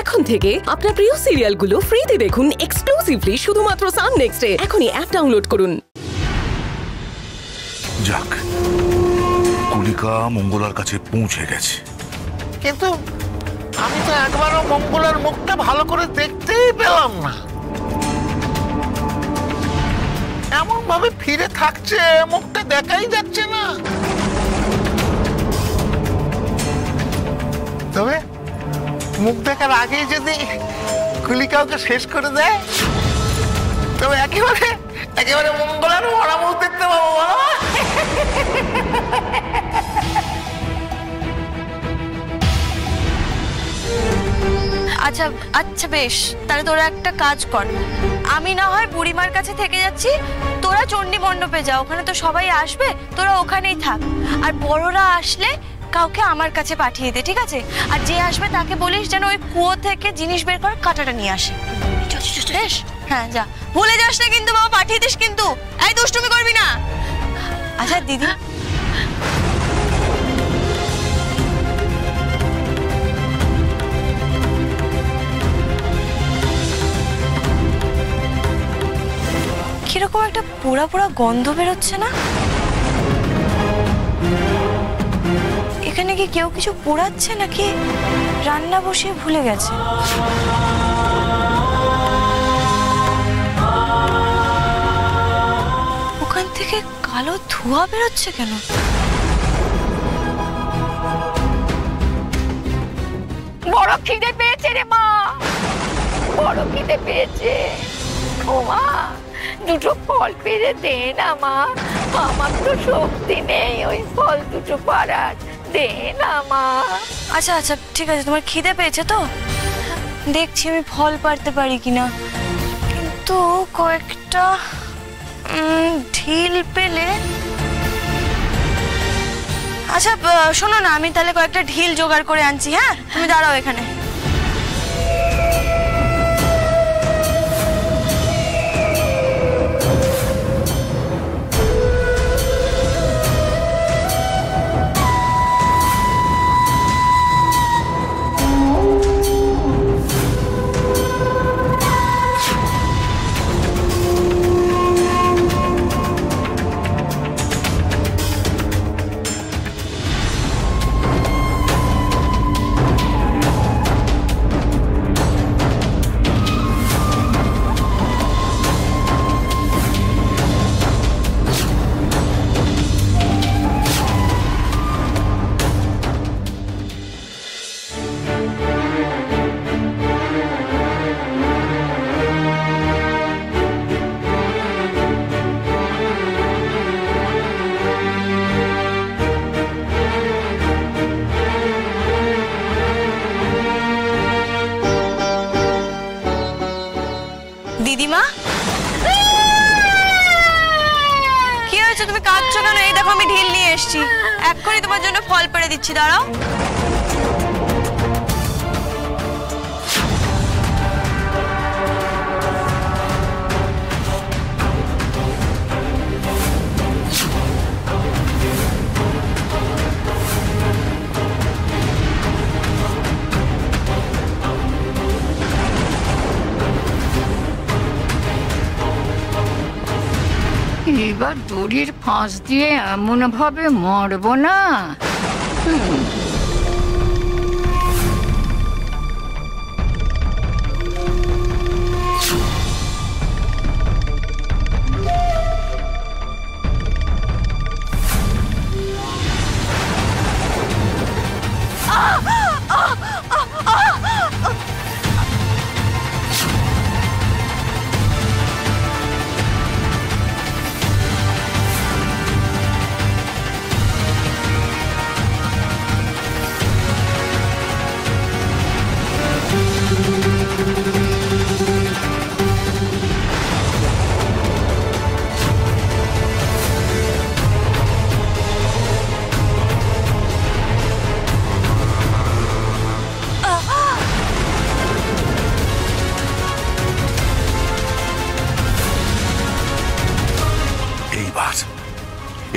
এখন থেকে আপনার প্রিয় সিরিয়ালগুলো ফ্রিতে দেখুন এক্সক্লুসিভলি শুধুমাত্র সান নেক্সটে। এখনই অ্যাপ ডাউনলোড করুন। যাক, কুলিকা মঙ্গলার কাছে পৌঁছে গেছে, কিন্তু আমি তো একবারও মঙ্গলার মুখটা ভালো করে দেখতেই পেলাম না। এমন ভাবে ফিরে থাকছে, মুখটা দেখাই যাচ্ছে না। তবে মুখ দেখার আগেই যদি কুলিকাওকে শেষ করে দেয়, তবে একেবারে মঙ্গলার মরা মুখ দেখতে পাবো। আচ্ছা আচ্ছা বেশ, তাহলে তোরা একটা কাজ কর, আমি না হয় বুড়িমার কাছে থেকে যাচ্ছি, তোরা চণ্ডী মণ্ডপে যা, ওখানে তো সবাই আসবে, তোরা ওখানেই থাক। আর বড়রা আসলে কাউকে আমার কাছে পাঠিয়ে দে, ঠিক আছে? আর যে আসবে তাকে বলিস যেন ওই কুয়ো থেকে জিনিস বের করে কাঁটাটা নিয়ে আসে। বেশ, হ্যাঁ যা, ভুলে যাস না কিন্তু বাবা, পাঠিয়ে দিস কিন্তু, এই দুষ্টুমি করবি না। আচ্ছা দিদি, কিরকম একটা পোড়া পোড়া গন্ধ বেরোচ্ছে না? এখানে কি কেউ কিছু পোড়াচ্ছে নাকি রান্না বসিয়ে ভুলে গেছে? ওখান থেকে কালো ধোঁয়া বেরোচ্ছে কেন? বড় খিদে পেয়েছে রে মা, বড় খিদে পেয়েছে। ও মা, দুটো ফল পেরে দে না মা, আমার তো শক্তি নেই ওই ফল দুটো পাড়ার, দে না মা। আচ্ছা আচ্ছা ঠিক আছে, তোমার খিদে পেয়েছে তো দেখছি আমি ফল পাড়তে পারি কিনা, কিন্তু কয়েকটা ঢিল পেলে। আচ্ছা শোনো না, আমি তাহলে কয়েকটা ঢিল জোগাড় করে আনছি, হ্যাঁ তুমি দাঁড়াও এখানে। দিদিমা, কি হয়েছে, তুমি কাঁদছো কেন? এই দেখো আমি ঢিল নিয়ে এসেছি, এক্ষুনি তোমার জন্য ফল পেড়ে দিচ্ছি, দাঁড়াও। এবার দড়ির ফাঁস দিয়ে এমন ভাবে মারবো না।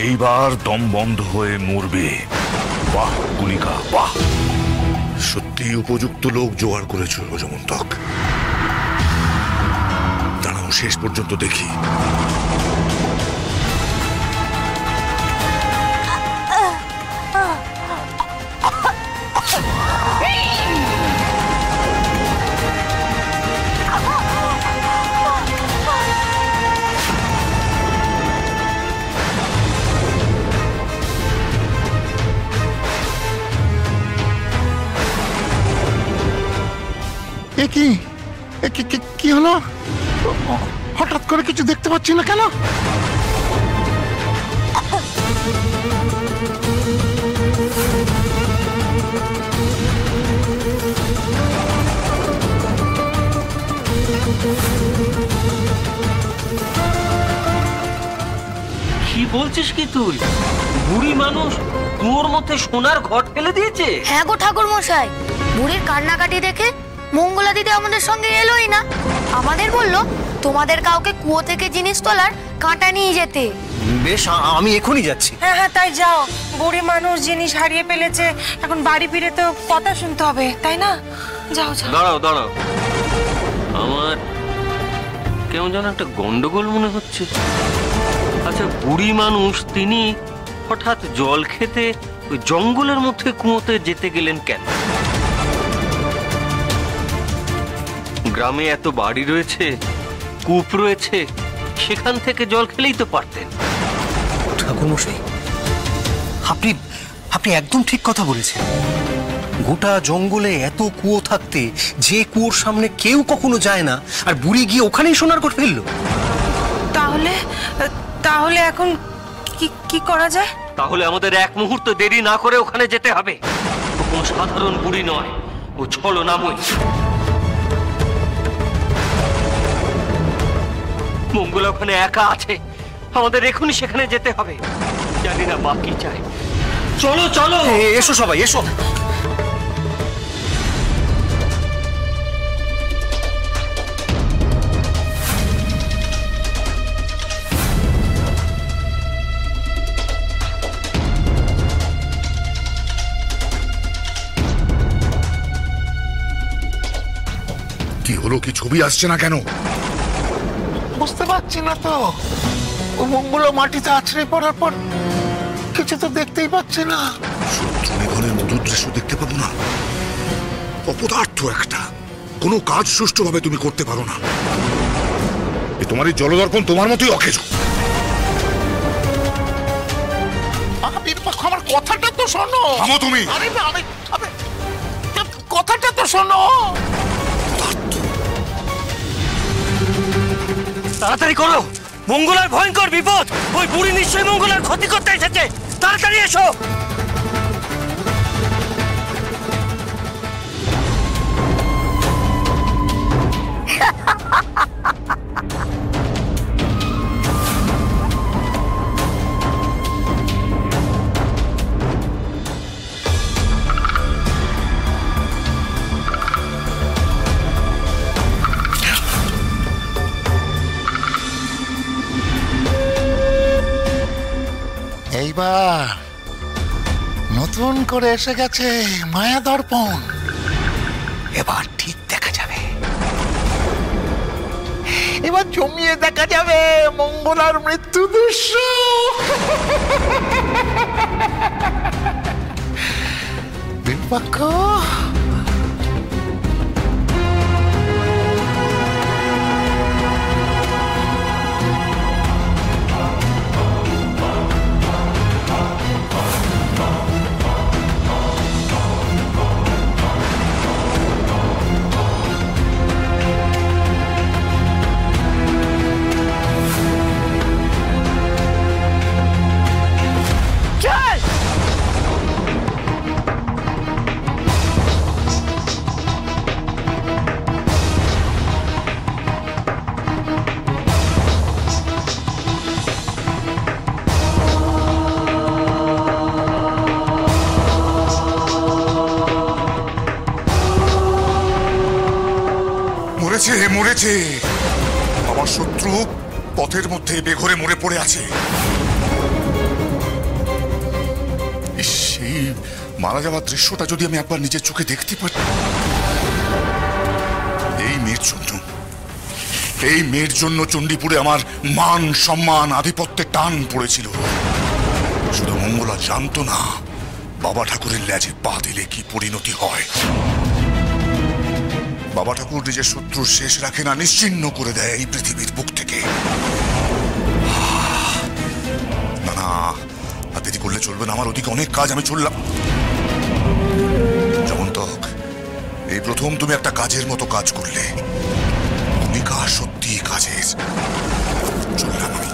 এইবার দম বন্ধ হয়ে মরবে। বাহ কুলিকা বাহ, সত্যি উপযুক্ত লোক জোগাড় করেছ যমন্তক। দাঁড়াও শেষ পর্যন্ত দেখি। কি হলো? হঠাৎ করে কিছু দেখতে পাচ্ছি না কেন? কি বলছিস কি তুই? বুড়ি মানুষ কুয়োর মধ্যে সোনার ঘট ফেলে দিয়েছে? হ্যাঁ গো ঠাকুর মশাই, বুড়ির কান্নাকাটি দেখে মঙ্গলা দিদি আমাদের সঙ্গে এলোই না। আমাদের বলল তোমাদের কাউকে কুয়ো থেকে জিনিস তোলার কাঁটা নিয়ে যেতে। বেশ, আমি এখনই যাচ্ছি। হ্যাঁ হ্যাঁ তাই যাও। বুড়ি মানুষ জিনিস হারিয়ে ফেলেছে, এখন বাড়ি ফিরে তো কথা শুনতে হবে, তাই না? যাও যাও। দাঁড়াও দাঁড়াও, আমার কেমন যেন একটা গন্ডগোল মনে হচ্ছে। আচ্ছা, বুড়ি মানুষ তিনি হঠাৎ জল খেতে ওই জঙ্গলের মধ্যে কুয়োতে যেতে গেলেন কেন? গ্রামে এত বাড়ি রয়েছে, কূপ রয়েছে, সেখান থেকে জল খেলেই তো পারতেন। ঠাকুরমশাই, আপনি একদম ঠিক কথা বলেছেন। গোটা জঙ্গলে এত কুয়ো থাকতে যে কুয়োর সামনে কেউ কখনো যায় না, আর বুড়ি গিয়ে ওখানেই সোনার ঘট ফেললো। তাহলে এখন কি করা যায়? তাহলে আমাদের এক মুহূর্ত দেরি না করে ওখানে যেতে হবে। ও কোনো সাধারণ বুড়ি নয়, ও ছলনাময়ী। মঙ্গলা ওখানে একা আছে, আমাদের এখনই সেখানে যেতে হবে। জানি না মা কি চায়। চলো চলো, এসো সবাই, এসো। কি হলো? কি ছবি আসছে না কেন? বুঝতে পারছি না তো। ও মঙ্গলা মাটিতে আছড়ে পড়ার পর কিছু তো দেখতেই পাচ্ছি না। শত্রু নিধনের মধুর দৃশ্য দেখতে পাবো না? অপদার্থ একটা। কোনো কাজ সুষ্ঠুভাবে তুমি করতে পারো না। তোমার এই জলদর্পণ তোমার মতোই অকেজ। আমার কথাটা তো শোনো। থামো তুমি। আরে কথাটা তো শোনো। তাড়াতাড়ি করো, মঙ্গলার ভয়ঙ্কর বিপদ। ওই বুড়ি নিশ্চয়ই মঙ্গলার ক্ষতি করতে এসেছে। তাড়াতাড়ি এসো। এইবার নতুন করে এসে গেছে মায়া দর্পণ। এবার ঠিক দেখা যাবে, এবার জমিয়ে দেখা যাবে মঙ্গলার মৃত্যু দৃশ্য। বিলপাক্ষ, মরেছে। আমার শত্রু পথের মধ্যে বেঘরে মরে পড়ে আছে। সেই মারা যাওয়ার দৃশ্যটা যদি আমি একবার নিজের চোখে দেখতে পারতাম। এই মেয়ের জন্য চণ্ডীপুরে আমার মান সম্মান আধিপত্যের টান পড়েছিল। শুধু মঙ্গলা জানতো না বাবা ঠাকুরের লেজে পা দিলে কি পরিণতি হয়। বাবা ঠাকুর নিজের শত্রুর শেষ রাখে না, নিশ্চিহ্ন করে দেয় এই পৃথিবীর বুক থেকে। না না, আর দেরি করলে চলবে না, আমার ওদিকে অনেক কাজ, আমি চললাম। যেমন তক, এই প্রথম তুমি একটা কাজের মতো কাজ করলে। ভূমিকা সত্যি কাজের। চললাম আমি।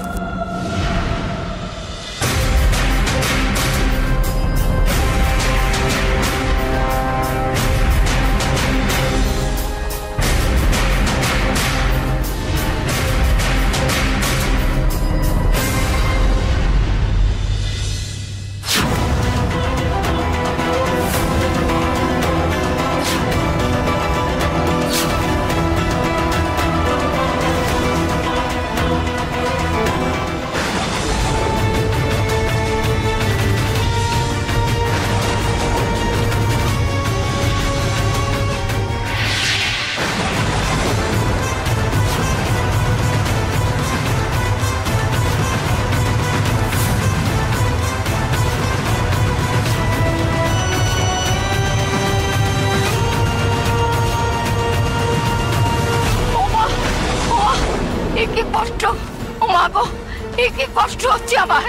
কষ্ট হচ্ছে আমার।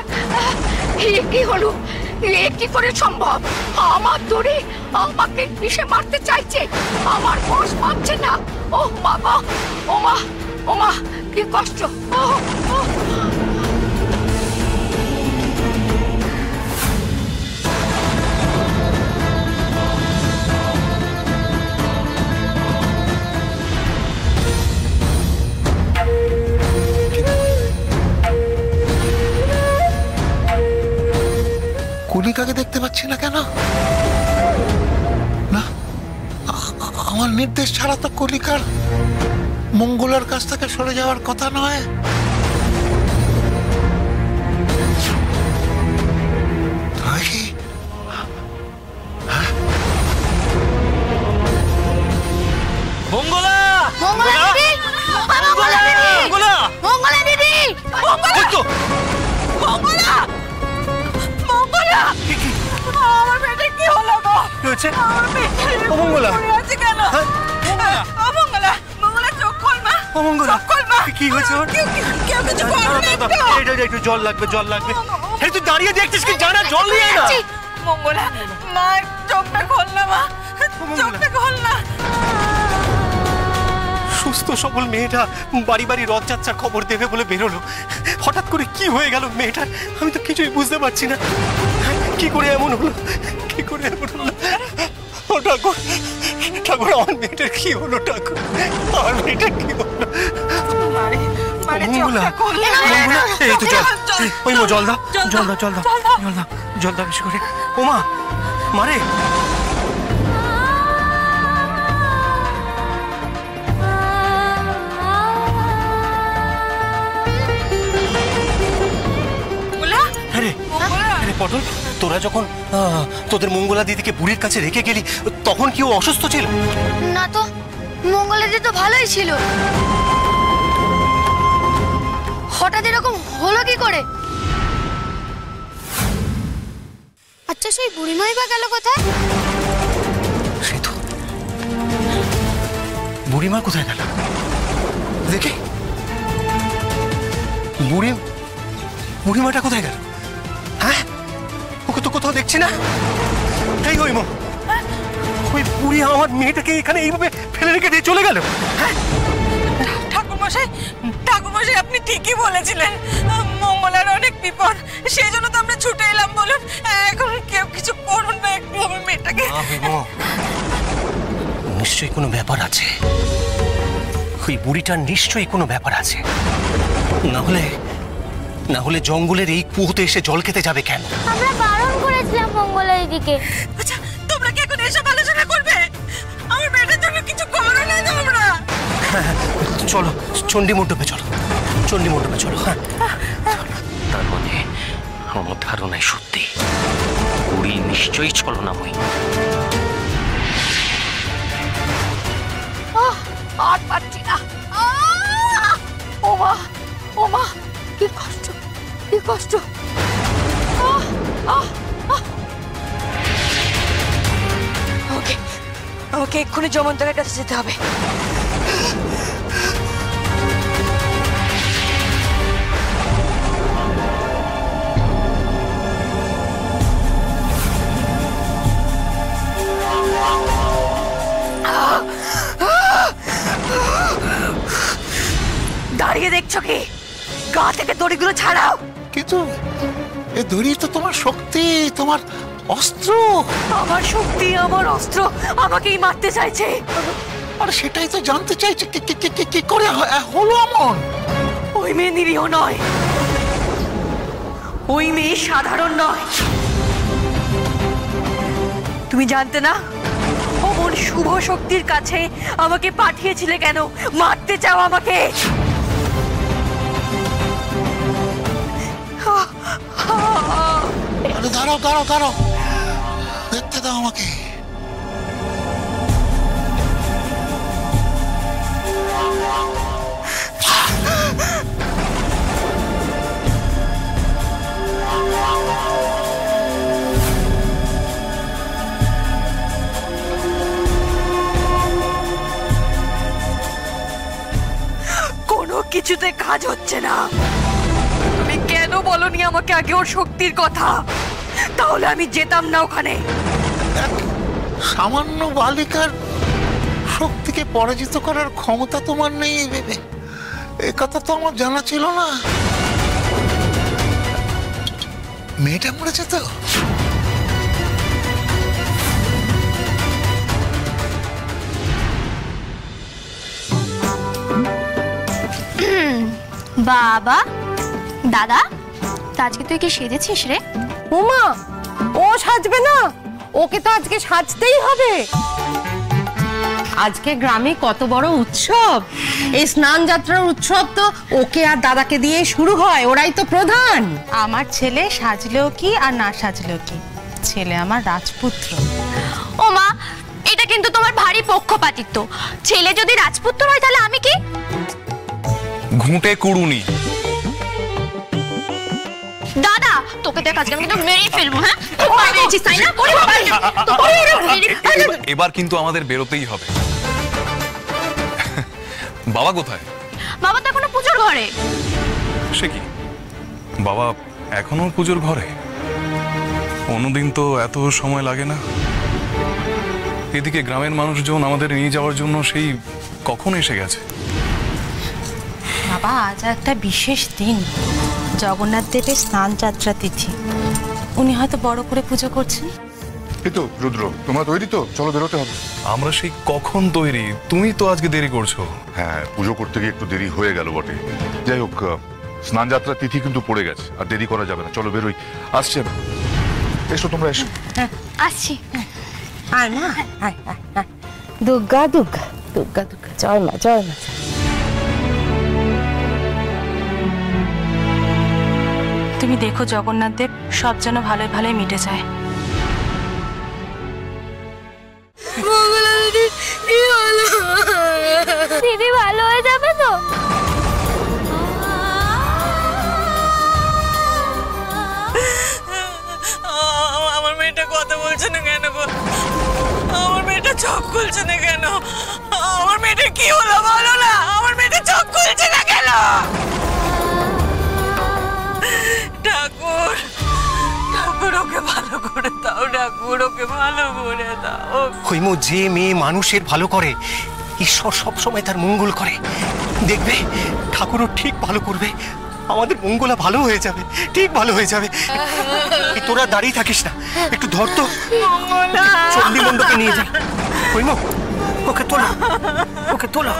কি হলো? কি করে সম্ভব? আমার দড়ি আমাকে বিষে মারতে চাইছে, আমার বস মানছে না। ও বাবা, ওমা ওমা, কি কষ্ট। কলিকাকে দেখতে পাচ্ছি না কেন? না, আমার নির্দেশ ছাড়া তো কলিকার মঙ্গলার কাছ থেকে সরে যাওয়ার কথা নয়। মঙ্গলা! মঙ্গলা দিদি! মঙ্গলা দিদি! মঙ্গলা দিদি! মঙ্গলা! মঙ্গলা! আমার মেয়েটার কি হলো গো? আমার মেয়েটার মঙ্গলা আছে কেন? মঙ্গলা! মঙ্গলা চোখ খোল মা! চোখ খোল মা! কি হয়েছে ওর? কেউ কিছু করবে না। একটু জল লাগবে, জল লাগবে। তুই দাঁড়িয়ে দেখছিস কি? জানা জল নিয়ে না। মঙ্গলা, মা চোখটা খোল না মা, চোখটা খোল না। সুস্থ সবল মেয়েটা বাড়ি বাড়ি রথযাত্রার খবর দেবে বলে বেরোলো, হঠাৎ করে কি হয়ে গেল মেয়েটার? আমি তো কিছুই বুঝতে পারছি না। কি করে এমন হলো? কি করে এমন হলো? ও ঠাকুর, ঠাকুর, আমার মেয়েটার কি হলো? ঠাকুর, আমার মেয়েটার কি হলো? এই তো জল, ওই মো জল দাও, জল দাও, জল দাও, জল দাও, জল দাও বেশি করে। ও মা, মারে। পটল, তোরা যখন তোদের মঙ্গলা দিদিকে বুড়ির কাছে রেখে গেলি, তখন কি ও অসুস্থ ছিল? না তো, মঙ্গলা দিদি তো ভালোই ছিল। হঠাৎ এরকম হলো কি করে? আচ্ছা, সেই বুড়িমাই বা গেল কোথায়? সে তো বুড়িমা কোথায় গেল দেখে? বুড়িমাটা কোথায় গেল? হ্যাঁ, ওকে তো কোথাও দেখছি না। এই ওই মো, ওই বুড়ি আমার মেয়েটাকে এখানে এইভাবে ফেলে রেখে দিয়ে চলে গেল। ঠাকুরমশাই, আপনি ঠিকই বলেছিলেন। মঙ্গলার অনেক বিপদ, সেই জন্য তো আমরা ছুটে এলাম। বলুন, এখন কেউ কিছু করুন না একটু আমার মেয়েটাকে। নিশ্চয়ই কোনো ব্যাপার আছে, ওই বুড়িটার নিশ্চয়ই কোনো ব্যাপার আছে। না হলে জঙ্গলের এই কুয়োতে এসে জল খেতে যাবে কেন? আমরা বারণ করেছিলাম মঙ্গলা দিদিকে। আচ্ছা, তোমরা কি এখন এসব আলোচনা করবে? আমার মেয়েটার জন্য কিছু করো না তোমরা। চলো চণ্ডী মণ্ডপে চলো, চণ্ডী মণ্ডপে চলো। তার মানে আমার ধারণাই সত্যি, বুড়ি বুড়ি নিশ্চয়ই ছলনাময়ী। আর পারছি না। ওমা ওমা, কি কষ্ট, কি কষ্ট। ওকে, আমাকে এক্ষুনি জমন্তরের কাছে যেতে হবে। দাঁড়িয়ে দেখছো কি? গা থেকে দড়িগুলো ছাড়াও। কিন্তু এ দড়ি তো তোমার শক্তি, তোমার অস্ত্র। আমার শক্তি, আমার অস্ত্র আমাকেই মারতে চাইছে। আর সেটাই তো জানতে চাইছে, কি করে হলো এমন? ওই মেয়ে নিরীহ নয়, ওই মেয়ে সাধারণ নয়। তুমি জানতে না অমন শুভ শক্তির কাছে আমাকে পাঠিয়েছিলে কেন? মারতে চাও আমাকে? আরে দাঁড়াও দাঁড়াও দাঁড়াও, দেখতে দাও আমাকে। কোনো কিছুতে কাজ হচ্ছে না। তুমি কেন বলনি আমাকে আগে ওর শক্তির কথা? তাহলে আমি যেতাম না ওখানে। সামান্য বালিকার শক্তিকে পরাজিত করার ক্ষমতা তোমার নেই ভেবে, এ কথা তো আমার জানা ছিল না। মেয়েটা মরেছে তো? বাবা, দাদা, আজকে তুই কি সেজেছিস রে? ওমা, ও সাজবে না? ওকে তো আজকে সাজতেই হবে। আজকে গ্রামে কত বড় উৎসব, এই স্নান যাত্রার উৎসব তো ওকে আর দাদাকে দিয়ে শুরু হয়, ওরাই তো প্রধান। আমার ছেলে সাজলেও কি আর না সাজলেও কি, ছেলে আমার রাজপুত্র। ও মা, এটা কিন্তু তোমার ভারী পক্ষপাতিত্ব। ছেলে যদি রাজপুত্র হয় তাহলে আমি কি? ঘুঁটে কুড়ুনি। দাদা, তোকে দেখ আজকে আমি কিন্তু মেরেই ফেলবো। হ্যাঁ, তাই না? এবার কিন্তু আমাদের বেরোতেই হবে। বাবা কোথায়? বাবা তো এখনো পুজোর ঘরে। সে কি, বাবা এখনো পুজোর ঘরে? অন্যদিন তো এত সময় লাগে না। এদিকে গ্রামের মানুষজন আমাদের নিয়ে যাওয়ার জন্য সেই কখন এসে গেছে। বাবা, আজ একটা বিশেষ দিন, জগন্নাথ দেবের স্নান যাত্রা তিথি। উনি হয়তো বড় করে পুজো করছেন। এই তো রুদ্র, তোমরা তৈরি তো? চলো, বেরোতে হবে। আমরা সেই কখন তৈরি, তুমি তো আজকে দেরি করছো। হ্যাঁ, পুজো করতে গিয়ে একটু দেরি হয়ে গেল বটে। যাই হোক, স্নান যাত্রা তিথি কিন্তু পড়ে গেছে, আর দেরি করা যাবে না। চলো বেরোই। আসছি আমি। এসো তোমরা, এসো। আসছি। আয় মা, আয় আয় আয়। দুর্গা দুর্গা দুর্গা দুর্গা, জয় মা জয় মা। তুমি দেখো জগন্নাথ দেব সব যেন ভালোই ভালোই মিটে যায়। দিদি ভালো হয়ে যাবে তো? আমার মেয়েটা কথা বলছে না কেন গো? আমার মেয়েটা চোখ খুলছে না কেন? আমার মেয়েটা কি হলো বলো না? আমার মেয়েটা চোখ খুলছে না কেন? ঠাকুর, ঠাকুর ওকে ভালো করে দাও। ঠাকুর ওকে ভালো করে দাও। হইমো, যে মেয়ে মানুষের ভালো করে, ঈশ্বর সব সময় তার মঙ্গল করে। দেখবে ঠাকুরও ঠিক ভালো করবে। আমাদের মঙ্গলা ভালো হয়ে যাবে, ঠিক ভালো হয়ে যাবে। তোরা দাঁড়িয়ে থাকিস না, একটু ধর তো, চণ্ডী মণ্ডপে নিয়ে যা। হইমো, ওকে তোলো, ওকে তোলো।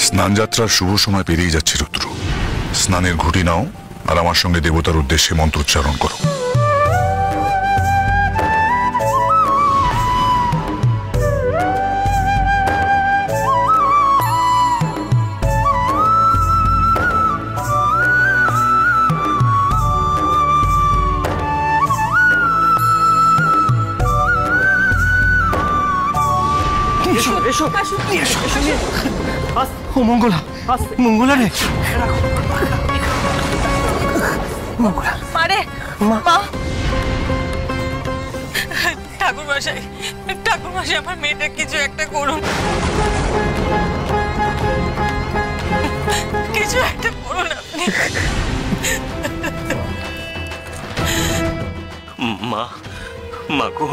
স্নান যাত্রার শুভ সময় পেরিয়ে যাচ্ছে রুদ্র। স্নানের ঘুঁটি নাও আর আমার সঙ্গে দেবতার উদ্দেশ্যে মন্ত্রোচ্চারণ করো। ও মঙ্গলা, মঙ্গলা রে, মঙ্গলা। মারে মা, ঠাকুর মশাই, আমার মেয়েটা কিছু একটা করুন, কিছু একটা করুন আপনি। মা গো,